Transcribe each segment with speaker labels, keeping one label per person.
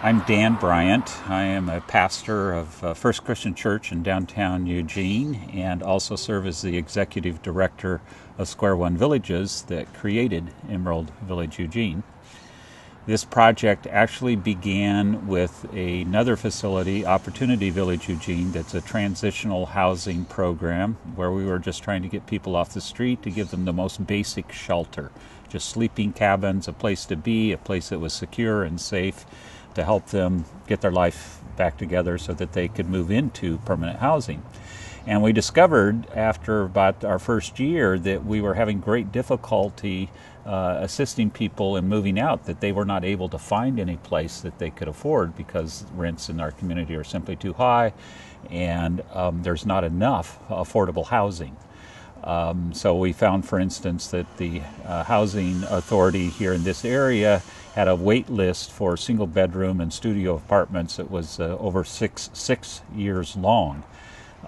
Speaker 1: I'm Dan Bryant. I am a pastor of First Christian Church in downtown Eugene and also serve as the executive director of Square One Villages that created Emerald Village Eugene. This project actually began with another facility, Opportunity Village Eugene, that's a transitional housing program where we were just trying to get people off the street to give them the most basic shelter. Just sleeping cabins, a place to be, a place that was secure and safe to help them get their life back together so that they could move into permanent housing. And we discovered after about our first year that we were having great difficulty assisting people in moving out, that they were not able to find any place that they could afford because rents in our community are simply too high and there's not enough affordable housing. So we found, for instance, that the housing authority here in this area had a wait list for single bedroom and studio apartments that was over six years long.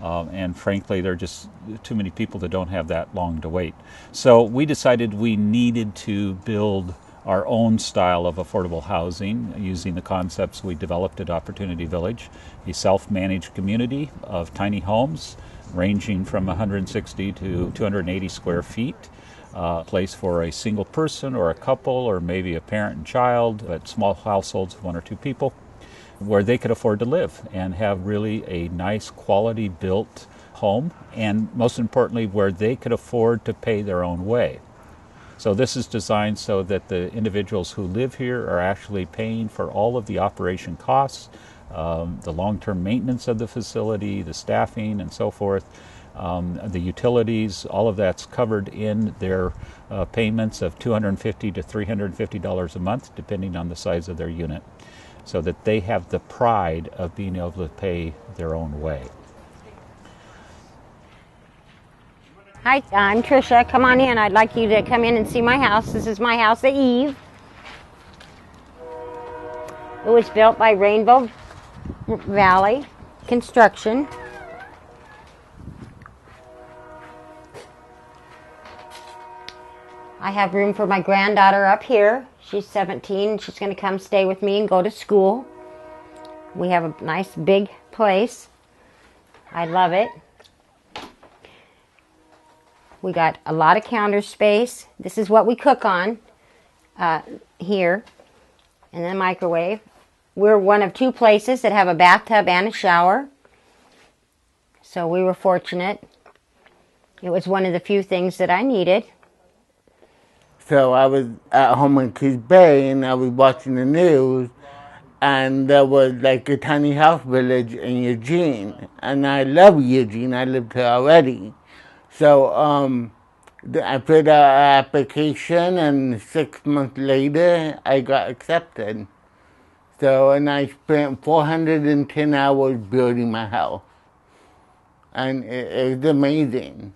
Speaker 1: And frankly, there are just too many people that don't have that long to wait. So we decided we needed to build our own style of affordable housing using the concepts we developed at Opportunity Village, a self-managed community of tiny homes ranging from 160 to 280 square feet, a place for a single person or a couple or maybe a parent and child, but small households of one or two people, where they could afford to live and have really a nice quality built home, and most importantly where they could afford to pay their own way. So this is designed so that the individuals who live here are actually paying for all of the operation costs, the long-term maintenance of the facility, the staffing and so forth, the utilities, all of that's covered in their payments of $250 to $350 a month depending on the size of their unit, so that they have the pride of being able to pay their own way.
Speaker 2: Hi, I'm Tricia. Come on in. I'd like you to come in and see my house. This is my house at Eve. It was built by Rainbow Valley Construction. I have room for my granddaughter up here. She's 17. She's going to come stay with me and go to school. We have a nice big place. I love it. We got a lot of counter space. This is what we cook on here. And then microwave. We're one of two places that have a bathtub and a shower. So we were fortunate. It was one of the few things that I needed.
Speaker 3: So I was at home in Keys Bay and I was watching the news, and there was like a tiny house village in Eugene. And I love Eugene. I lived here already. So I filled out an application, and 6 months later I got accepted. So, and I spent 410 hours building my house. And it was amazing.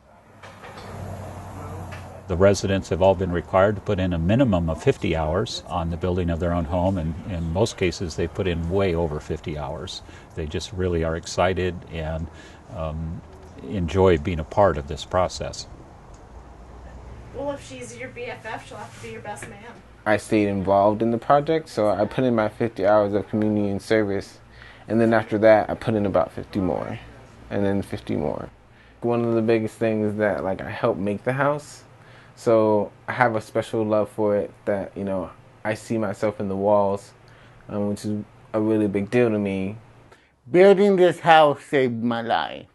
Speaker 1: The residents have all been required to put in a minimum of 50 hours on the building of their own home, and in most cases they put in way over 50 hours. They just really are excited and enjoy being a part of this process.
Speaker 4: Well, if she's your BFF, she'll have to be your best man.
Speaker 5: I stayed involved in the project, so I put in my 50 hours of community and service, and then after that I put in about 50 more, and then 50 more. One of the biggest things is that I helped make the house, so I have a special love for it that, I see myself in the walls, which is a really big deal to me.
Speaker 3: Building this house saved my life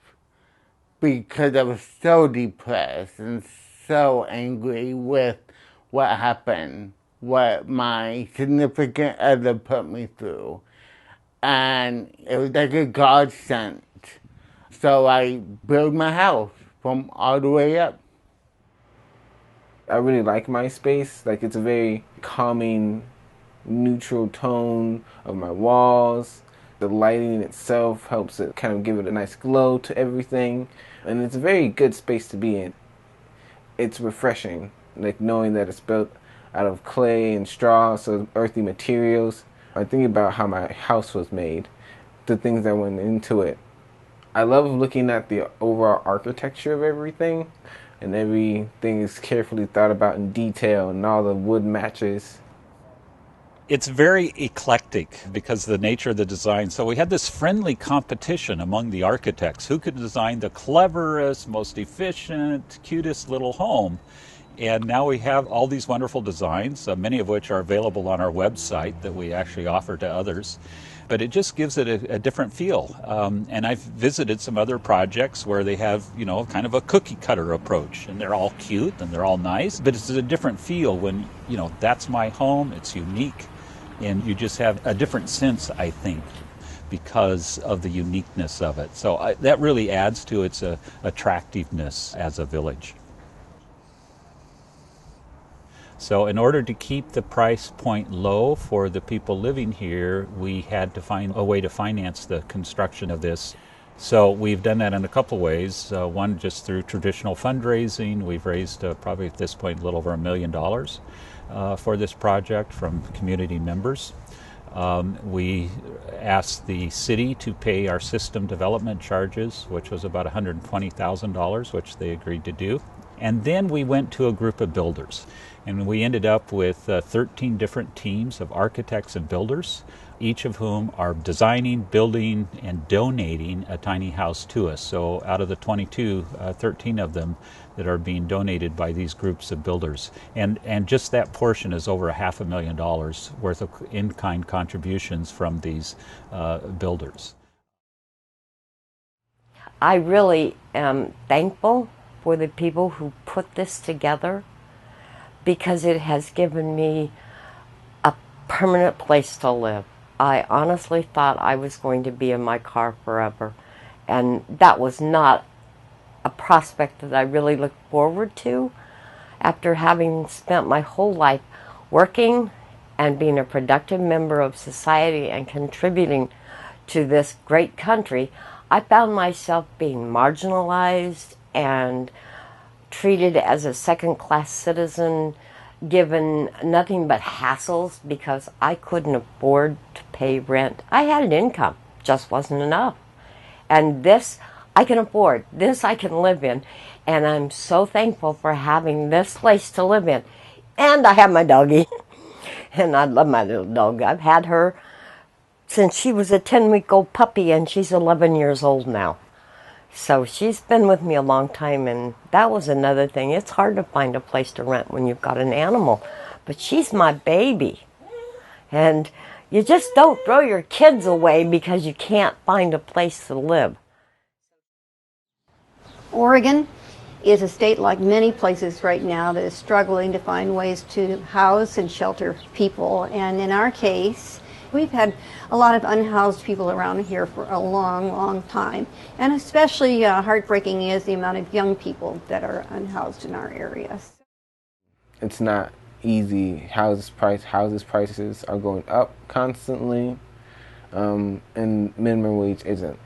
Speaker 3: because I was so depressed and so angry with what happened, what my significant other put me through. And it was like a godsend. So I built my house from all the way up.
Speaker 5: I really like my space. It's a very calming, neutral tone of my walls. The lighting itself helps it kind of give it a nice glow to everything. And it's a very good space to be in. It's refreshing, knowing that it's built out of clay and straw, so earthy materials. I think about how my house was made, the things that went into it. I love looking at the overall architecture of everything, and everything is carefully thought about in detail, and all the wood matches.
Speaker 1: It's very eclectic because of the nature of the design. So we had this friendly competition among the architects who could design the cleverest, most efficient, cutest little home. And now we have all these wonderful designs, many of which are available on our website that we actually offer to others. But it just gives it a different feel. And I've visited some other projects where they have, kind of a cookie cutter approach. And they're all cute and they're all nice. But it's a different feel when, that's my home, it's unique. And you just have a different sense, I think, because of the uniqueness of it. So that really adds to its attractiveness as a village. So in order to keep the price point low for the people living here, we had to find a way to finance the construction of this. So we've done that in a couple ways. One, just through traditional fundraising. We've raised probably at this point a little over $1 million for this project from community members. We asked the city to pay our system development charges, which was about $120,000, which they agreed to do. And then we went to a group of builders. And we ended up with 13 different teams of architects and builders, each of whom are designing, building, and donating a tiny house to us. So out of the 22, 13 of them that are being donated by these groups of builders. And just that portion is over $500,000 worth of in-kind contributions from these builders.
Speaker 6: I really am thankful for the people who put this together, because it has given me a permanent place to live. I honestly thought I was going to be in my car forever, and that was not a prospect that I really looked forward to. After having spent my whole life working and being a productive member of society and contributing to this great country, I found myself being marginalized and treated as a second-class citizen, given nothing but hassles because I couldn't afford to pay rent. I had an income, just wasn't enough. And this I can afford, this I can live in, and I'm so thankful for having this place to live in. And I have my doggie, and I love my little dog. I've had her since she was a 10-week-old puppy, and she's 11 years old now. So she's been with me a long time, and that was another thing. It's hard to find a place to rent when you've got an animal, but she's my baby. And you just don't throw your kids away because you can't find a place to live.
Speaker 7: Oregon is a state, like many places right now, that is struggling to find ways to house and shelter people. And in our case, we've had a lot of unhoused people around here for a long, long time. And especially heartbreaking is the amount of young people that are unhoused in our areas.
Speaker 5: It's not easy. Houses prices are going up constantly, and minimum wage isn't.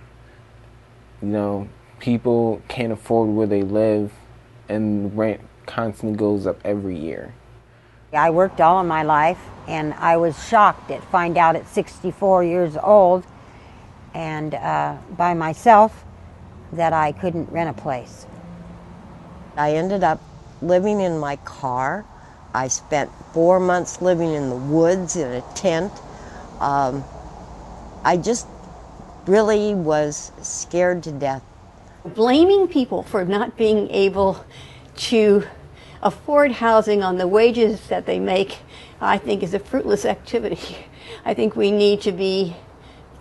Speaker 5: People can't afford where they live, and rent constantly goes up every year.
Speaker 2: I worked all of my life, and I was shocked to find out at 64 years old and by myself that I couldn't rent a place.
Speaker 6: I ended up living in my car. I spent 4 months living in the woods in a tent. I just really was scared to death.
Speaker 7: Blaming people for not being able to afford housing on the wages that they make, I think, is a fruitless activity. I think we need to be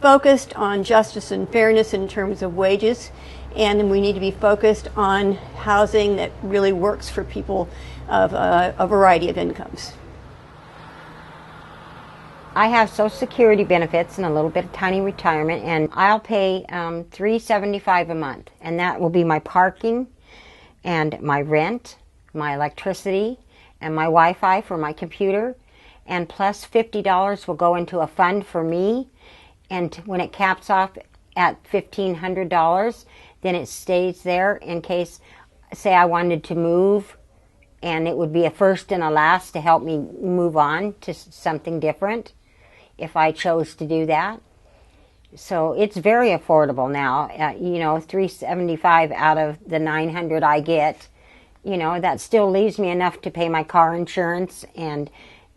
Speaker 7: focused on justice and fairness in terms of wages, and we need to be focused on housing that really works for people of a variety of incomes.
Speaker 2: I have Social Security benefits and a little bit of tiny retirement, and I'll pay $375 a month, and that will be my parking and my rent, my electricity, and my Wi-Fi for my computer, and plus $50 will go into a fund for me, and when it caps off at $1,500, then it stays there in case, say I wanted to move, and it would be a first and a last to help me move on to something different if I chose to do that. So it's very affordable now. $375 out of the $900 I get, that still leaves me enough to pay my car insurance and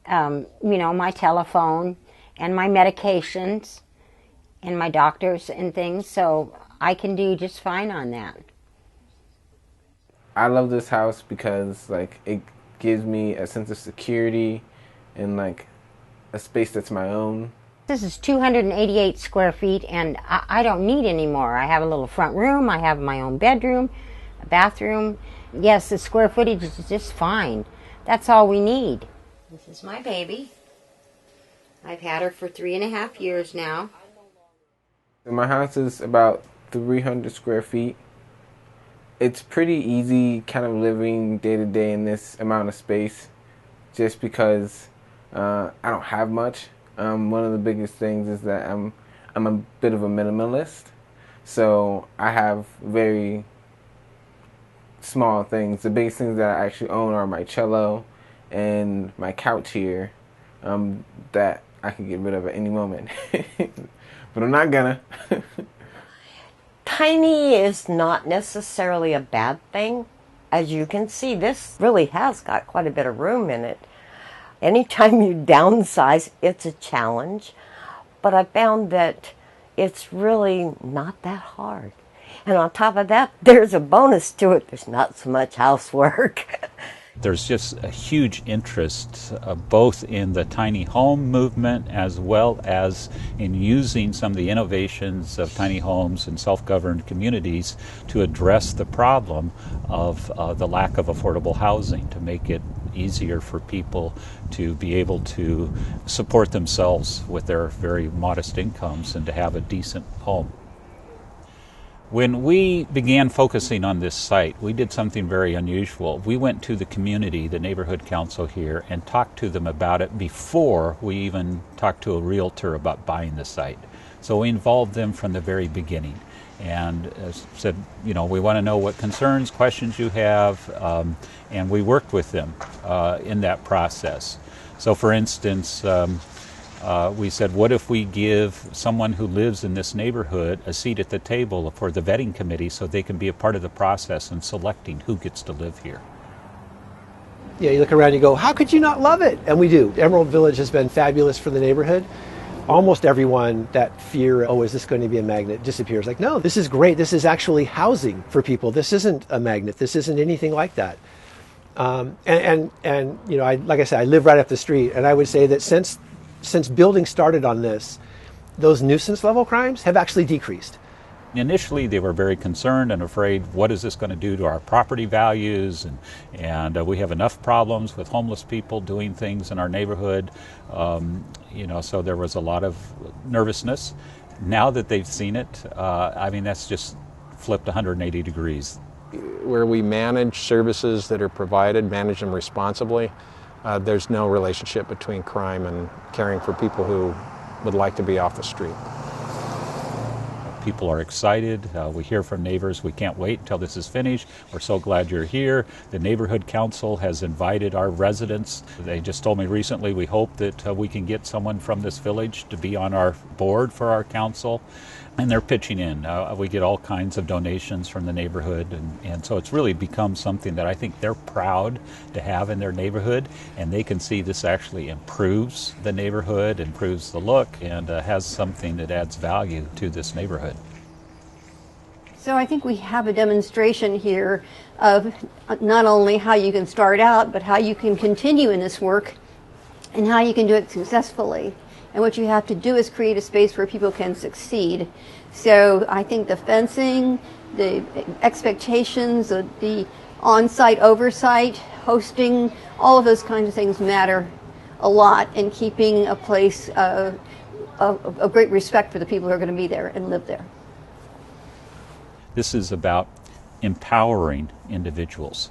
Speaker 2: my telephone and my medications and my doctors and things, so I can do just fine on that.
Speaker 5: I love this house because it gives me a sense of security and a space that's my own.
Speaker 2: This is 288 square feet, and I don't need any more. I have a little front room, I have my own bedroom, a bathroom. Yes, the square footage is just fine. That's all we need. This is my baby. I've had her for 3.5 years now.
Speaker 5: My house is about 300 square feet. It's pretty easy kind of living day to day in this amount of space just because I don't have much. One of the biggest things is that I'm a bit of a minimalist. So I have very small things. The biggest things that I actually own are my cello and my couch here that I can get rid of at any moment. But I'm not gonna.
Speaker 6: Tiny is not necessarily a bad thing. As you can see, this really has got quite a bit of room in it. Anytime you downsize, it's a challenge. But I found that it's really not that hard. And on top of that, there's a bonus to it. There's not so much housework.
Speaker 1: There's just a huge interest both in the tiny home movement as well as in using some of the innovations of tiny homes and self-governed communities to address the problem of the lack of affordable housing, to make it easier for people to be able to support themselves with their very modest incomes and to have a decent home. When we began focusing on this site, we did something very unusual. We went to the community, the neighborhood council here, and talked to them about it before we even talked to a realtor about buying the site. So we involved them from the very beginning and said, we want to know what concerns, questions you have, and we worked with them in that process. So for instance, we said, what if we give someone who lives in this neighborhood a seat at the table for the vetting committee so they can be a part of the process in selecting who gets to live here?
Speaker 8: Yeah, you look around and you go, how could you not love it? And we do. Emerald Village has been fabulous for the neighborhood. Almost everyone, that fear, oh, is this going to be a magnet, disappears. Like, no, this is great. This is actually housing for people. This isn't a magnet. This isn't anything like that. Like I said, I live right up the street, and I would say that since building started on this, those nuisance level crimes have actually decreased.
Speaker 1: Initially, they were very concerned and afraid, what is this going to do to our property values? And we have enough problems with homeless people doing things in our neighborhood. So there was a lot of nervousness. Now that they've seen it, that's just flipped 180 degrees.
Speaker 9: Where we manage services that are provided, manage them responsibly, there's no relationship between crime and caring for people who would like to be off the street.
Speaker 1: People are excited. We hear from neighbors, we can't wait until this is finished. We're so glad you're here. The neighborhood council has invited our residents. They just told me recently, we hope that we can get someone from this village to be on our board for our council. And they're pitching in. We get all kinds of donations from the neighborhood, and so it's really become something that I think they're proud to have in their neighborhood, and they can see this actually improves the neighborhood, improves the look, and has something that adds value to this neighborhood.
Speaker 7: So I think we have a demonstration here of not only how you can start out, but how you can continue in this work and how you can do it successfully. And what you have to do is create a space where people can succeed. So I think the fencing, the expectations, the on-site oversight, hosting, all of those kinds of things matter a lot in keeping a place of great respect for the people who are going to be there and live there.
Speaker 1: This is about empowering individuals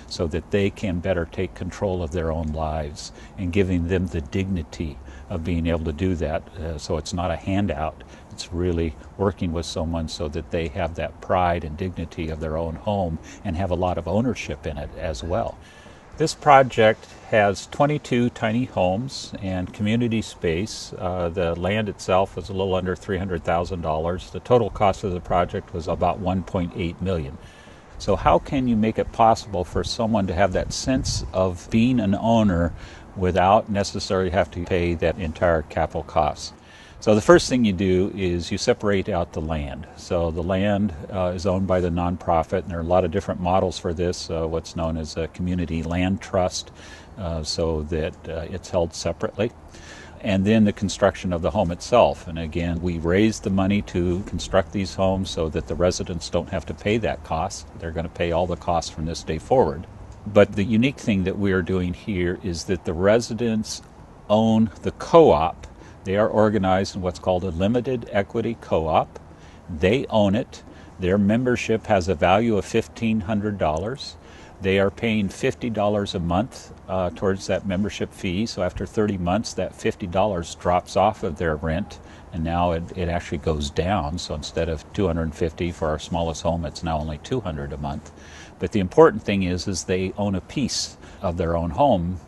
Speaker 1: so that they can better take control of their own lives and giving them the dignity of being able to do that. So it's not a handout. It's really working with someone so that they have that pride and dignity of their own home and have a lot of ownership in it as well. This project has 22 tiny homes and community space. The land itself was a little under $300,000. The total cost of the project was about $1.8 million. So how can you make it possible for someone to have that sense of being an owner without necessarily having to pay that entire capital cost. So the first thing you do is you separate out the land. So the land is owned by the nonprofit, and there are a lot of different models for this, what's known as a community land trust, so that it's held separately. And then the construction of the home itself. And again, we raise the money to construct these homes so that the residents don't have to pay that cost. They're going to pay all the costs from this day forward. But the unique thing that we are doing here is that the residents own the co-op. They are organized in what's called a limited equity co-op. They own it. Their membership has a value of $1,500. They are paying $50 a month towards that membership fee. So after 30 months, that $50 drops off of their rent, and now it actually goes down. So instead of $250 for our smallest home, it's now only $200 a month. But the important thing is they own a piece of their own home.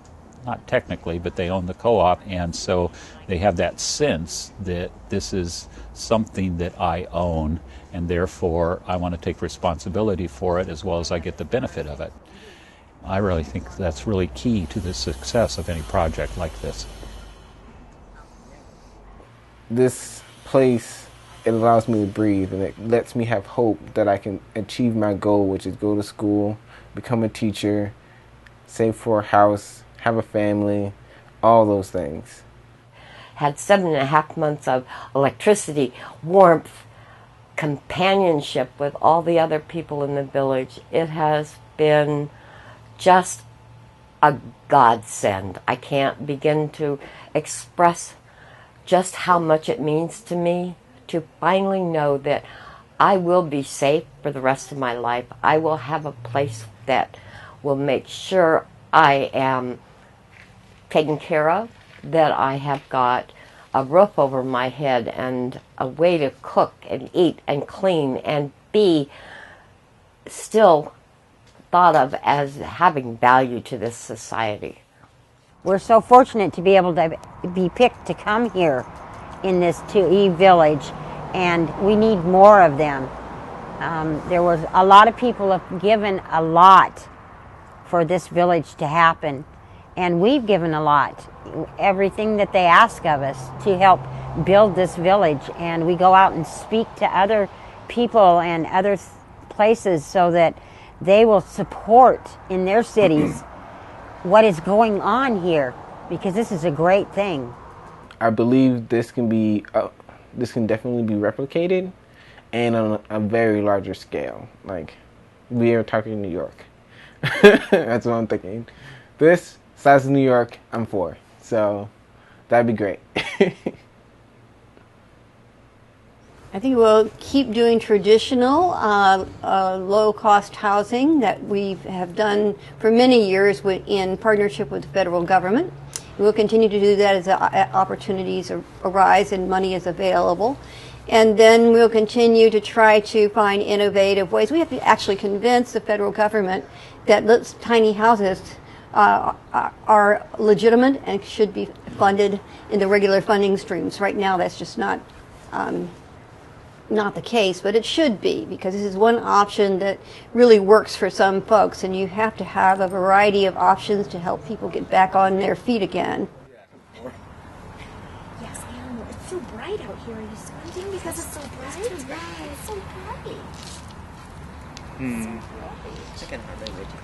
Speaker 1: Not technically, but they own the co-op, and so they have that sense that this is something that I own, and therefore I want to take responsibility for it as well as I get the benefit of it. I really think that's really key to the success of any project like this.
Speaker 5: This place, it allows me to breathe, and it lets me have hope that I can achieve my goal, which is go to school, become a teacher, save for a house, have a family, all those things.
Speaker 6: Had 7.5 months of electricity, warmth, companionship with all the other people in the village. It has been just a godsend. I can't begin to express just how much it means to me to finally know that I will be safe for the rest of my life. I will have a place that will make sure I am taken care of, that I have got a roof over my head and a way to cook and eat and clean and be still thought of as having value to this society.
Speaker 2: We're so fortunate to be able to be picked to come here in this 2E village, and we need more of them. There was a lot of people have given a lot for this village to happen, and we've given a lot, everything that they ask of us to help build this village. And we go out and speak to other people and other places so that they will support in their cities what is going on here, because this is a great thing.
Speaker 5: I believe this can definitely be replicated, and on a very larger scale. Like, we are talking New York. That's what I'm thinking. This size of New York, I'm for. So that'd be great.
Speaker 7: I think we'll keep doing traditional low-cost housing that we have done for many years in partnership with the federal government. We'll continue to do that as opportunities arise and money is available. And then we'll continue to try to find innovative ways. We have to actually convince the federal government that tiny houses are legitimate and should be funded in the regular funding streams. Right now, that's just not the case, but it should be, because this is one option that really works for some folks, and you have to have a variety of options to help people get back on their feet again.
Speaker 4: Yes, Animal, it's so bright out here. Are you squinting because it's so bright? It's so bright.
Speaker 10: Chắc chắn ở đây với chị.